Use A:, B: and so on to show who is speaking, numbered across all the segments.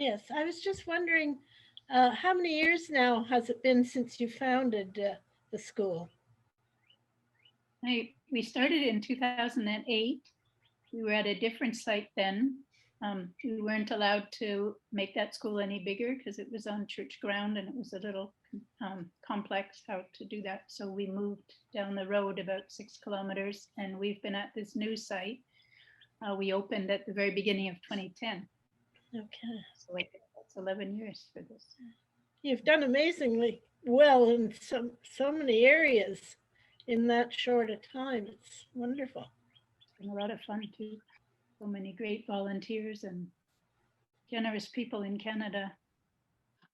A: Yes, I was just wondering, how many years now has it been since you founded the school?
B: We started in 2008. We were at a different site then. We weren't allowed to make that school any bigger because it was on church ground and it was a little complex how to do that. So we moved down the road about 6 kilometers and we've been at this new site. We opened at the very beginning of 2010.
A: Okay.
B: So I think that's 11 years for this.
A: You've done amazingly well in so many areas in that short a time. It's wonderful.
B: It's been a lot of fun too. So many great volunteers and generous people in Canada.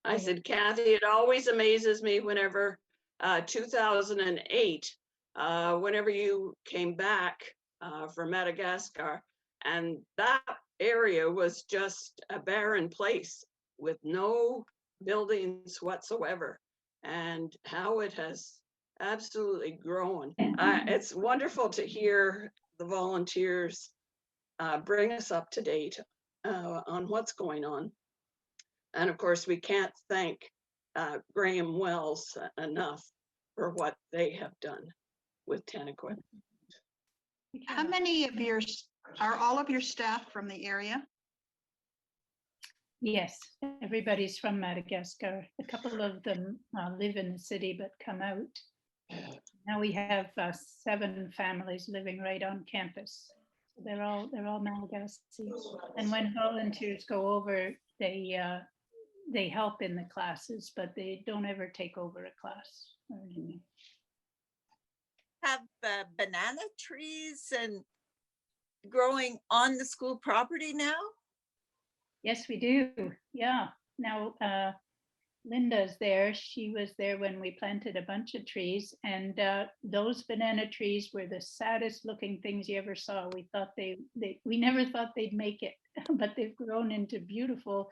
C: I said, Kathy, it always amazes me whenever 2008, whenever you came back from Madagascar, and that area was just a barren place with no buildings whatsoever, and how it has absolutely grown. It's wonderful to hear the volunteers bring us up to date on what's going on. And of course, we can't thank Graham Wells enough for what they have done with Tennequin.
D: How many of are all of your staff from the area?
B: Yes, everybody's from Madagascar. A couple of them live in the city but come out. Now we have 7 families living right on campus. So they're all Malagasy. And when volunteers go over, they help in the classes, but they don't ever take over a class or anything.
E: Have banana trees and growing on the school property now?
B: Yes, we do. Yeah. Now, Linda's there. She was there when we planted a bunch of trees, and those banana trees were the saddest looking things you ever saw. We thought we never thought they'd make it, but they've grown into beautiful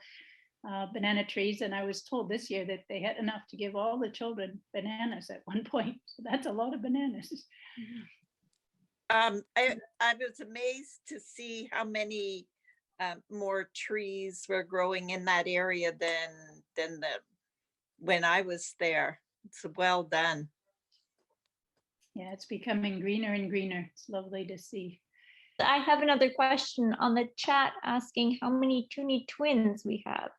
B: banana trees. And I was told this year that they had enough to give all the children bananas at one point. So that's a lot of bananas.
E: I was amazed to see how many more trees were growing in that area than when I was there. It's well done.
B: Yeah, it's becoming greener and greener. It's lovely to see.
F: I have another question on the chat asking how many Toonie twins we have.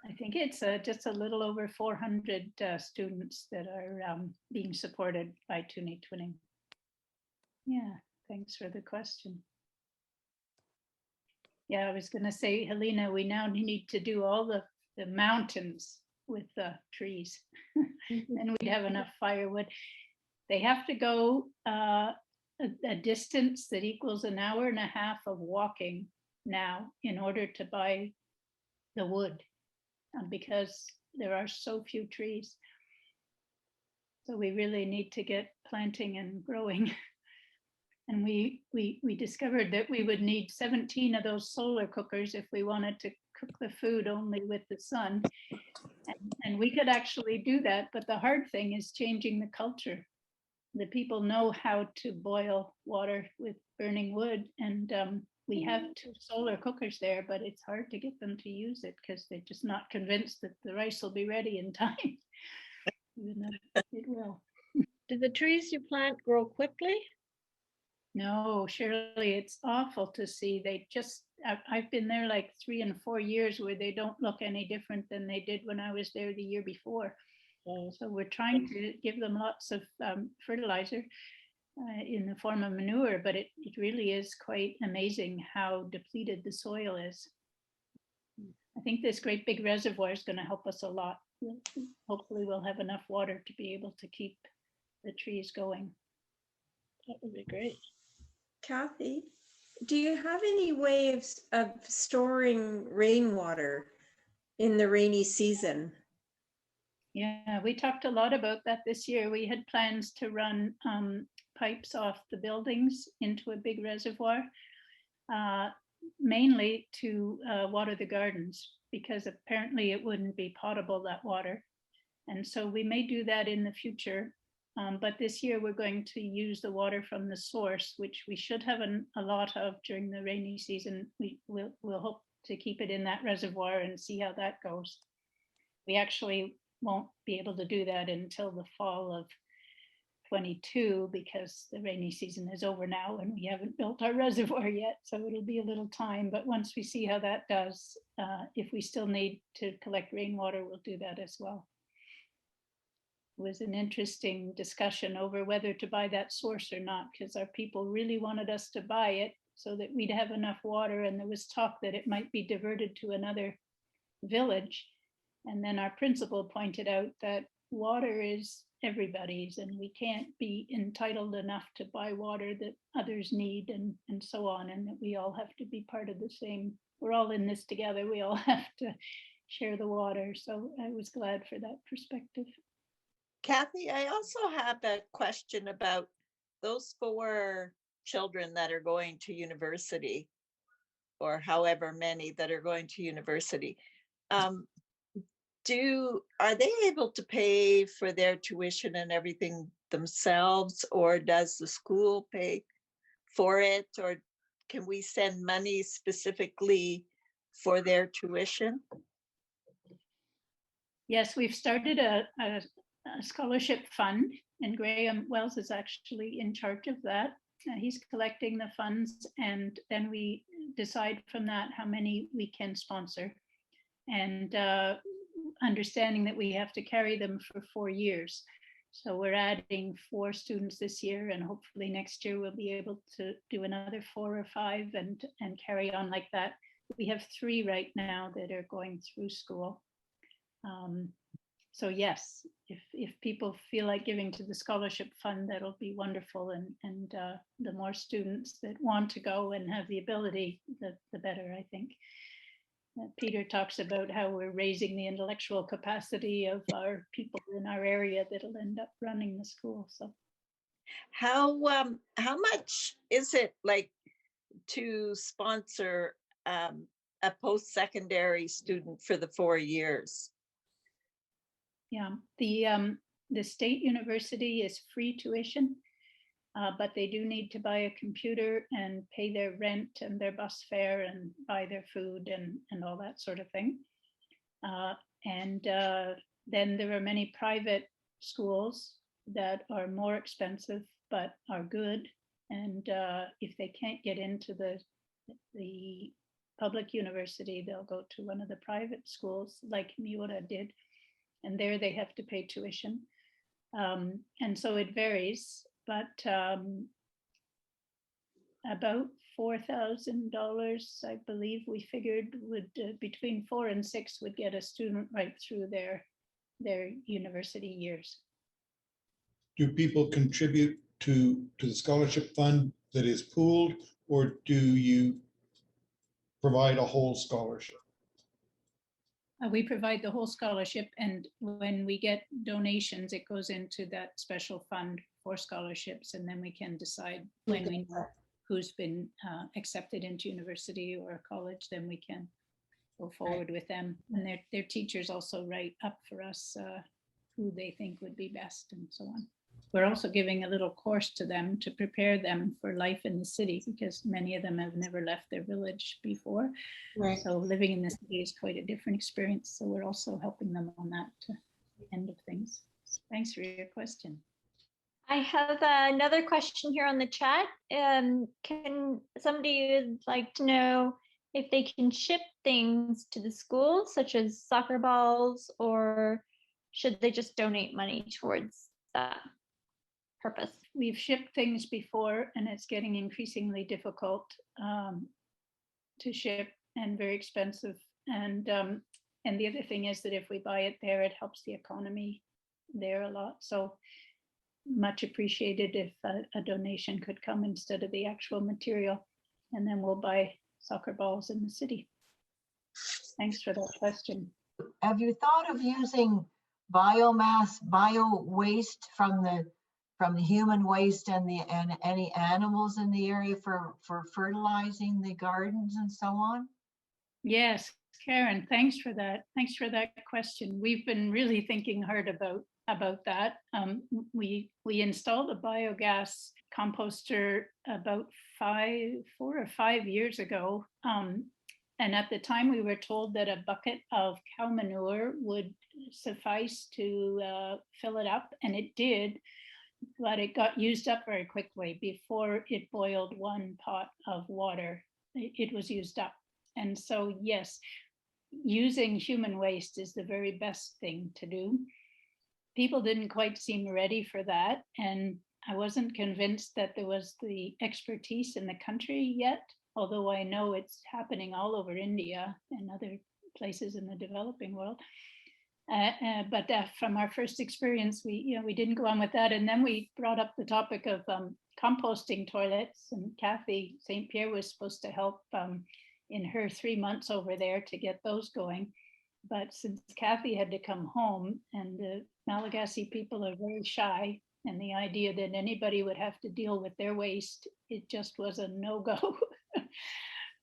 B: I think it's just a little over 400 students that are being supported by Toonie Twinning. Yeah, thanks for the question. Yeah, I was going to say, Helena, we now need to do all the mountains with the trees and we'd have enough firewood. They have to go a distance that equals an hour and a half of walking now in order to buy the wood because there are so few trees. So we really need to get planting and growing. And we discovered that we would need 17 of those solar cookers if we wanted to cook the food only with the sun. And we could actually do that, but the hard thing is changing the culture. The people know how to boil water with burning wood, and we have 2 solar cookers there, but it's hard to get them to use it because they're just not convinced that the rice will be ready in time. Even though it will.
A: Do the trees you plant grow quickly?
B: No, Shirley, it's awful to see. I've been there like 3 and 4 years where they don't look any different than they did when I was there the year before. So we're trying to give them lots of fertilizer in the form of manure, but it really is quite amazing how depleted the soil is. I think this great big reservoir is going to help us a lot. Hopefully we'll have enough water to be able to keep the trees going.
A: That would be great.
G: Kathy, do you have any ways of storing rainwater in the rainy season?
B: Yeah, we talked a lot about that this year. We had plans to run pipes off the buildings into a big reservoir, mainly to water the gardens, because apparently it wouldn't be potable, that water. And so we may do that in the future. But this year we're going to use the water from the source, which we should have a lot of during the rainy season. We'll hope to keep it in that reservoir and see how that goes. We actually won't be able to do that until the fall of 22 because the rainy season is over now and we haven't built our reservoir yet. So it'll be a little time, but once we see how that does, if we still need to collect rainwater, we'll do that as well. It was an interesting discussion over whether to buy that source or not, because our people really wanted us to buy it so that we'd have enough water. And there was talk that it might be diverted to another village. And then our principal pointed out that water is everybody's and we can't be entitled enough to buy water that others need and so on, and that we all have to be part of the same, we're all in this together, we all have to share the water. So I was glad for that perspective.
E: Kathy, I also have a question about those 4 children that are going to university, or however many that are going to university. Are they able to pay for their tuition and everything themselves, or does the school pay for it, or can we send money specifically for their tuition?
B: Yes, we've started a scholarship fund, and Graham Wells is actually in charge of that. He's collecting the funds, and then we decide from that how many we can sponsor. And understanding that we have to carry them for 4 years. So we're adding 4 students this year, and hopefully next year we'll be able to do another 4 or 5 and carry on like that. We have 3 right now that are going through school. So yes, if people feel like giving to the scholarship fund, that'll be wonderful. And the more students that want to go and have the ability, the better, I think. Peter talks about how we're raising the intellectual capacity of our people in our area that'll end up running the school. So
E: how much is it like to sponsor a post-secondary student for the 4 years?
B: yeah, the state university is free tuition, but they do need to buy a computer and pay their rent and their bus fare and buy their food and all that sort of thing. Then there are many private schools that are more expensive but are good. And if they can't get into the public university, they'll go to one of the private schools like Miura did. And there they have to pay tuition. And so it varies, but about $4,000, I believe we figured would between 4 and 6 would get a student right through their university years.
H: Do people contribute to the scholarship fund that is pooled, or do you provide a whole scholarship?
B: We provide the whole scholarship, and when we get donations, it goes into that special fund for scholarships, and then we can decide when we know who's been accepted into university or college, then we can go forward with them. And their teachers also write up for us who they think would be best and so on. We're also giving a little course to them to prepare them for life in the city, because many of them have never left their village before.
G: Right.
B: So living in the city is quite a different experience. So we're also helping them on that to the end of things. Thanks for your question.
F: I have another question here on the chat. Can somebody would like to know if they can ship things to the school, such as soccer balls, or should they just donate money towards that purpose?
B: We've shipped things before, and it's getting increasingly difficult to ship and very expensive. And the other thing is that if we buy it there, it helps the economy there a lot. So much appreciated if a donation could come instead of the actual material, and then we'll buy soccer balls in the city. Thanks for that question.
I: Have you thought of using biomass, bio waste from the human waste and any animals in the area for fertilizing the gardens and so on?
B: Yes, Karen, thanks for that. Thanks for that question. We've been really thinking hard about that. We installed a biogas composter about 4 or 5 years ago, And at the time, we were told that a bucket of cow manure would suffice to fill it up, and it did, but it got used up very quickly. Before it boiled one pot of water, it was used up. And so, yes, using human waste is the very best thing to do. People didn't quite seem ready for that, and I wasn't convinced that there was the expertise in the country yet, although I know it's happening all over India and other places in the developing world. But from our first experience, we didn't go on with that. And then we brought up the topic of composting toilets, and Kathy St. Pierre was supposed to help in her 3 months over there to get those going. But since Kathy had to come home, and the Malagasy people are very shy, and the idea that anybody would have to deal with their waste, it just was a no-go.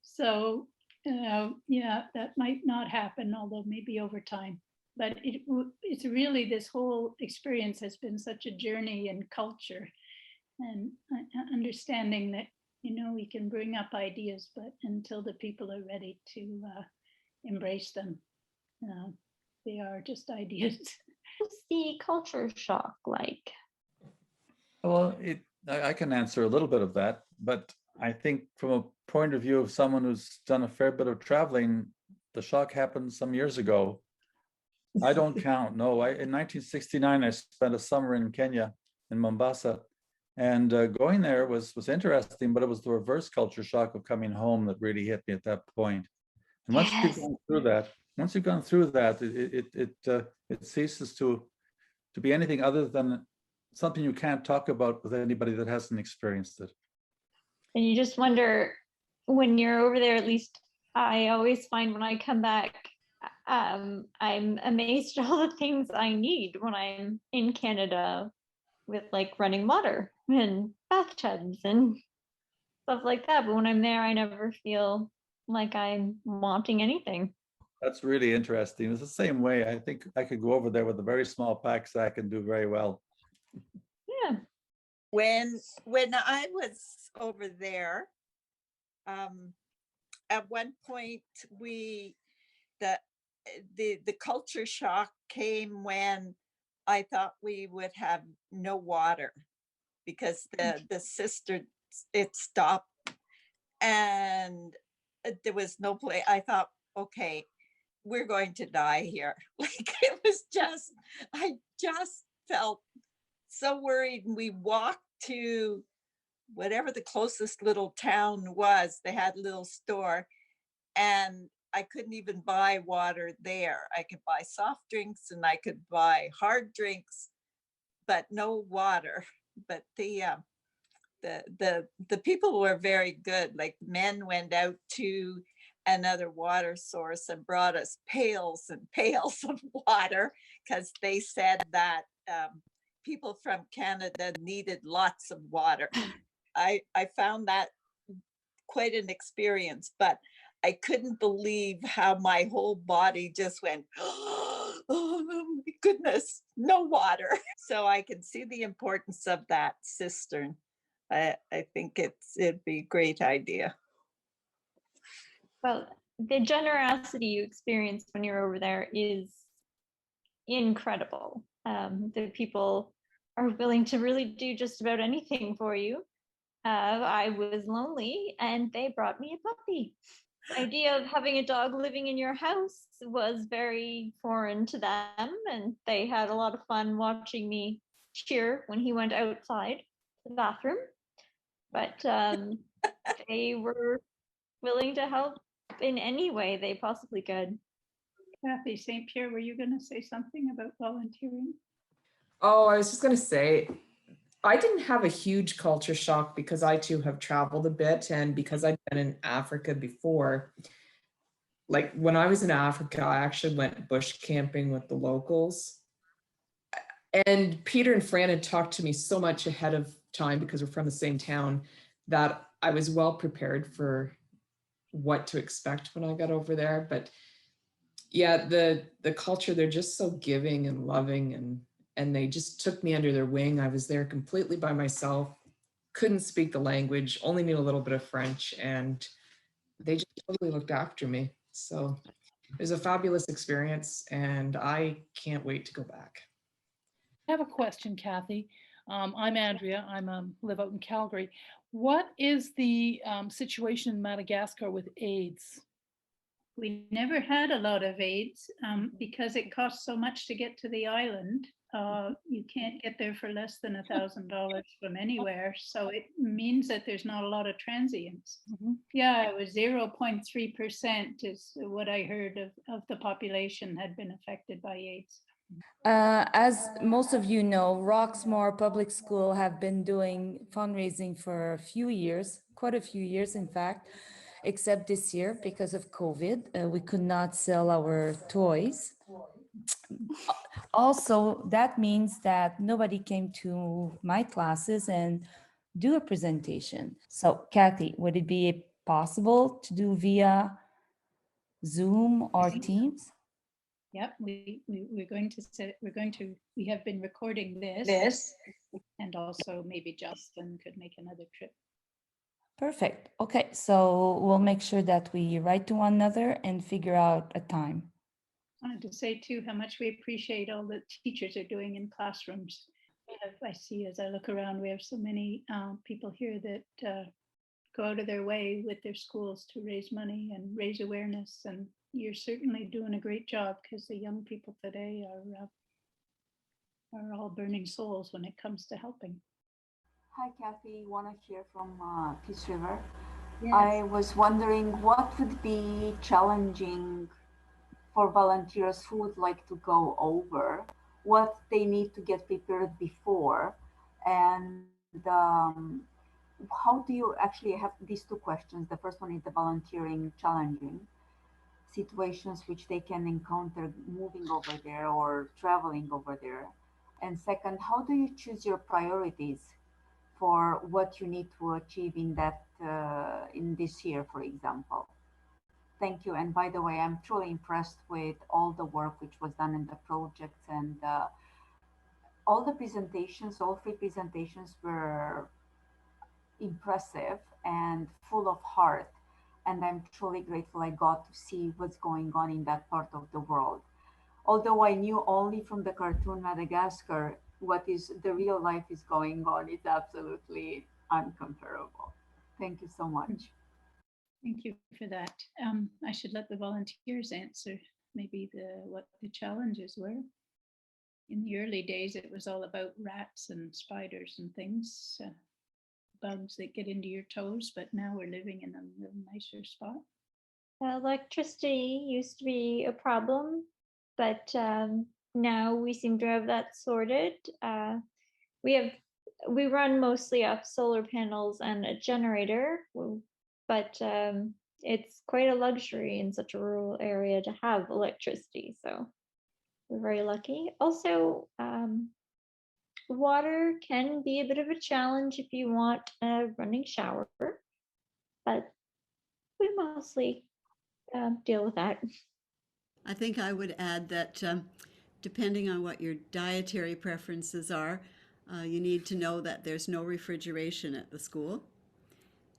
B: So yeah, that might not happen, although maybe over time. But it's really, this whole experience has been such a journey in culture and understanding that, we can bring up ideas, but until the people are ready to embrace them, they are just ideas.
F: What's the culture shock like?
J: Well, I can answer a little bit of that, but I think from a point of view of someone who's done a fair bit of traveling, the shock happened some years ago. I don't count. No, in 1969, I spent a summer in Kenya, in Mombasa, and going there was interesting, but it was the reverse culture shock of coming home that really hit me at that point. And once you've gone through that, it ceases to be anything other than something you can't talk about with anybody that hasn't experienced it.
F: And you just wonder, when you're over there, at least I always find when I come back, I'm amazed at all the things I need when I'm in Canada, with like running water and bathtubs and stuff like that. But when I'm there, I never feel like I'm wanting anything.
J: That's really interesting. It's the same way. I think I could go over there with a very small pack and do very well.
F: Yeah.
E: When I was over there, at one point the culture shock came when I thought we would have no water because the cistern, it stopped and there was no place. I thought, okay, we're going to die here. Like, it was just, I just felt so worried. And we walked to whatever the closest little town was. They had a little store, and I couldn't even buy water there. I could buy soft drinks and I could buy hard drinks, but no water. But the people were very good. Like, men went out to another water source and brought us pails and pails of water, because they said that people from Canada needed lots of water. I found that quite an experience, but I couldn't believe how my whole body just went, oh my goodness, no water. So I can see the importance of that cistern. I think it'd be a great idea.
F: Well, the generosity you experience when you're over there is incredible. The people are willing to really do just about anything for you. I was lonely and they brought me a puppy. The idea of having a dog living in your house was very foreign to them, and they had a lot of fun watching me cheer when he went outside the bathroom. But they were willing to help in any way they possibly could.
B: Kathy St. Pierre, were you going to say something about volunteering?
K: Oh, I was just going to say, I didn't have a huge culture shock because I too have traveled a bit, and because I've been in Africa before. Like, when I was in Africa, I actually went bush camping with the locals. And Peter and Fran had talked to me so much ahead of time, because we're from the same town, that I was well prepared for what to expect when I got over there. But yeah, the culture, they're just so giving and loving, and they just took me under their wing. I was there completely by myself, couldn't speak the language, only knew a little bit of French, and they just totally looked after me. So it was a fabulous experience and I can't wait to go back.
L: I have a question, Kathy. I'm Andrea. Live out in Calgary. What is the situation in Madagascar with AIDS?
B: We never had a lot of AIDS because it costs so much to get to the island. You can't get there for less than $1,000 from anywhere. So it means that there's not a lot of transients. Yeah, it was 0.3% is what I heard of the population had been affected by AIDS.
M: As most of you know, Roxmore Public School have been doing fundraising for a few years, quite a few years, in fact, except this year because of COVID. We could not sell our toys. Also, that means that nobody came to my classes and do a presentation. So, Kathy, would it be possible to do via Zoom or Teams?
B: Yep, we have been recording this and also maybe Justin could make another trip.
M: Perfect. Okay, so we'll make sure that we write to one another and figure out a time.
B: I wanted to say too how much we appreciate all the teachers are doing in classrooms. I see as I look around, we have so many people here that go out of their way with their schools to raise money and raise awareness. And you're certainly doing a great job because the young people today are all burning souls when it comes to helping.
N: Hi, Kathy. Wanna hear from Peace River.
B: Yes.
N: I was wondering what would be challenging for volunteers who would like to go over, what they need to get prepared before, and how do you actually have these two questions? The first one is the volunteering challenging situations which they can encounter moving over there or traveling over there. And second, how do you choose your priorities for what you need to achieve in that in this year, for example? Thank you. And by the way, I'm truly impressed with all the work which was done in the projects, and all the presentations, all 3 presentations were impressive and full of heart. And I'm truly grateful I got to see what's going on in that part of the world. Although I knew only from the cartoon Madagascar what is the real life is going on, it's absolutely uncomparable. Thank you so much.
B: Thank you for that. I should let the volunteers answer maybe what the challenges were. In the early days, it was all about rats and spiders and things, bugs that get into your toes, but now we're living in a little nicer spot.
F: Electricity used to be a problem, but now we seem to have that sorted. We run mostly off solar panels and a generator, but it's quite a luxury in such a rural area to have electricity, so we're very lucky. Also, water can be a bit of a challenge if you want a running shower, but we mostly deal with that.
O: I think I would add that depending on what your dietary preferences are, you need to know that there's no refrigeration at the school.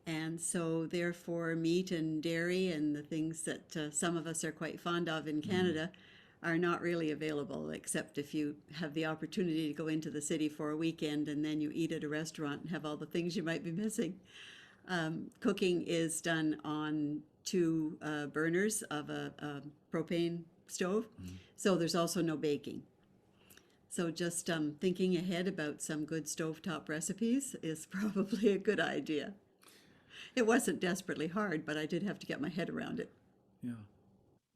O: And so therefore meat and dairy and the things that some of us are quite fond of in Canada are not really available, except if you have the opportunity to go into the city for a weekend and then you eat at a restaurant and have all the things you might be missing. Cooking is done on 2 burners of a propane stove. So there's also no baking. So just thinking ahead about some good stovetop recipes is probably a good idea. It wasn't desperately hard, but I did have to get my head around it.
J: Yeah.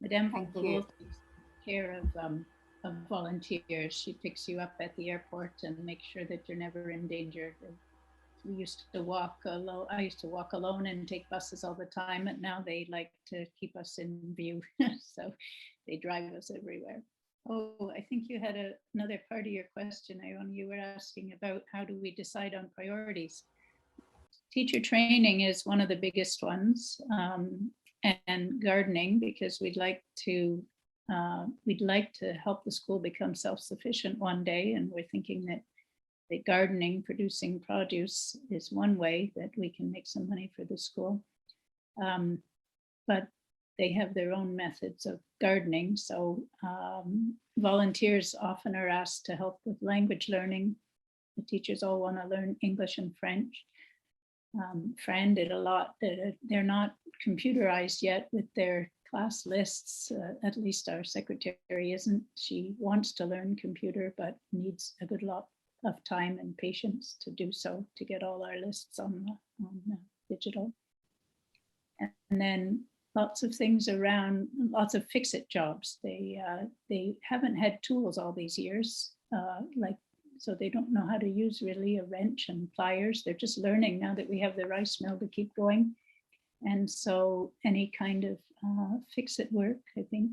B: Madame takes care of volunteers. She picks you up at the airport and makes sure that you're never in danger. We used to walk alone. I used to walk alone and take buses all the time, and now they like to keep us in view. So they drive us everywhere. Oh, I think you had another part of your question, Ione. You were asking about how do we decide on priorities. Teacher training is one of the biggest ones, and gardening, because we'd like to help the school become self-sufficient one day, and we're thinking that gardening, producing produce, is one way that we can make some money for the school. but they have their own methods of gardening. So volunteers often are asked to help with language learning. The teachers all want to learn English and French. Fran did a lot. They're not computerized yet with their class lists. At least our secretary isn't. She wants to learn computer, but needs a good lot of time and patience to do so, to get all our lists on digital. And then lots of things around, lots of fix-it jobs. They haven't had tools all these years, so they don't know how to use really a wrench and pliers. They're just learning now that we have the rice mill to keep going. And so any kind of fix-it work, I think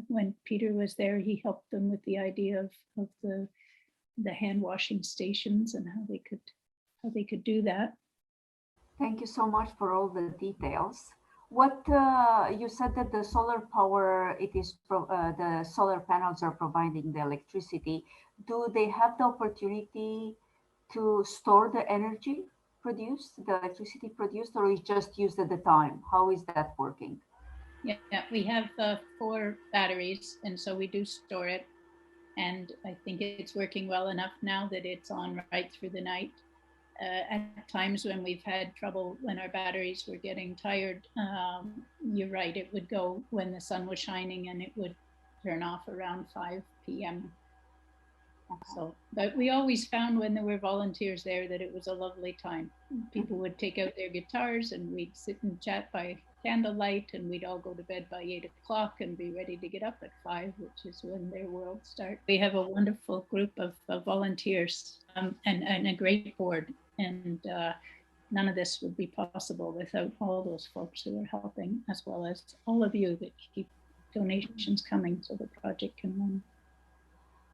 B: when Peter was there, he helped them with the idea of the hand washing stations and how they could do that.
N: Thank you so much for all the details. What you said that the solar power, the solar panels are providing the electricity. Do they have the opportunity to store the energy produced, the electricity produced, or is just used at the time? How is that working?
B: Yeah, we have 4 batteries, and so we do store it. And I think it's working well enough now that it's on right through the night. At times when we've had trouble, when our batteries were getting tired, you're right, it would go when the sun was shining and it would turn off around 5 p.m. So, but we always found when there were volunteers there that it was a lovely time. People would take out their guitars and we'd sit and chat by candlelight, and we'd all go to bed by 8 o'clock and be ready to get up at 5, which is when their world starts. We have a wonderful group of volunteers and a great board, and none of this would be possible without all those folks who are helping, as well as all of you that keep donations coming so the project can run.